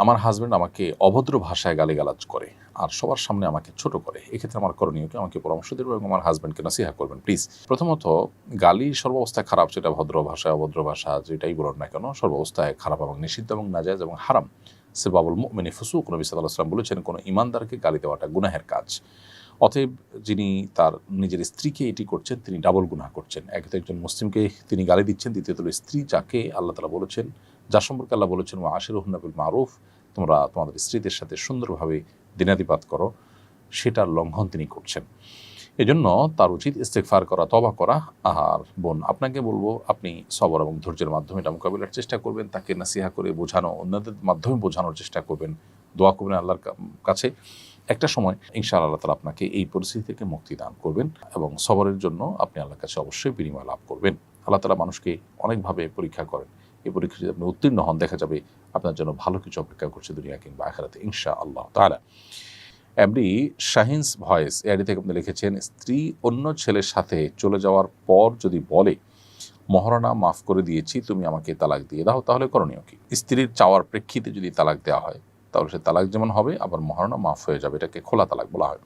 আমার হাজব্যান্ড আমাকে অভদ্র ভাষায় গালিগালাজ করে আর সবার সামনে আমাকে ছোট করে, এক্ষেত্রে আমার করণীয় কি? আমাকে পরামর্শ দেবেন এবং আমার হাজব্যান্ডকে নসিহা করবেন প্লিজ। প্রথমত, গালি সর্বাবস্থায় খারাপ, সেটা ভদ্র ভাষায় অভদ্র ভাষা যেটাই বলুন না কেন, সর্বাবস্থায় খারাপ এবং নিষিদ্ধ এবং নাজায়েজ এবং হারাম। সিবাবুল মুমিনি ফুসুক, নবী সাল্লাল্লাহু আলাইহি ওয়াসাল্লাম বলেছেন কোনো ঈমানদারকে গালি দেওয়াটা গুনাহের কাজ। অতএব যিনি তার নিজের স্ত্রীকে এটি করছেন তিনি ডাবল গুনাহ করছেন। এক তো একজন মুসলিমকে তিনি গালি দিচ্ছেন, দ্বিতীয়ত হলো স্ত্রী যাকে আল্লাহ তাআলা বলেছেন, যার সম্পর্কে আল্লাহ বলেছেন ওয়া আশিরুহুন্না বিল মারুফ, তোমরা তোমাদের স্ত্রীদের সাথে সুন্দরভাবে দিনাতিপাত করো, সেটার লঙ্ঘন তিনি করছেন। এজন্য তার উচিত ইস্তেগফার করা, তওবা করা। আর বোন, আপনাকে বলবো আপনি সবর এবং ধৈর্যের মাধ্যমে এটা মোকাবিলার চেষ্টা করবেন, তাকে নাসিহা করে বোঝানো, অন্যদের মাধ্যমে বোঝানোর চেষ্টা করবেন, দোয়া করবেন আল্লাহর কাছে। একটা সময় ইনশাআল্লাহ আল্লাহ তাআলা আপনাকে এই পরিস্থিতি থেকে মুক্তি দান করবেন এবং সবরের জন্য আপনি আল্লাহর কাছে অবশ্যই বিনিময় লাভ করবেন। আল্লাহ তাআলা মানুষকে অনেকভাবে পরীক্ষা করেন। এই পরীক্ষা যদি আপনি উত্তীর্ণ হন, দেখা যাবে আপনার জন্য ভালো কিছু অপেক্ষা করছে দুনিয়া কিংবা আখিরাতে ইনশাআল্লাহ তাআলা। এমডি শাহিনস ভয়েস এআইডি থেকে আপনি লিখেছেন, স্ত্রী অন্য ছেলের সাথে চলে যাওয়ার পর যদি বলে মহারণা মাফ করে দিয়েছি, তুমি আমাকে তালাক দিয়ে দাও, তাহলে করণীয় কি? স্ত্রীর চাওয়ার প্রেক্ষিতে যদি তালাক দেওয়া হয় তাহলে সে তালাক যেমন হবে, আবার মহারণা মাফ হয়ে যাবে। এটাকে খোলা তালাক বলা হয়।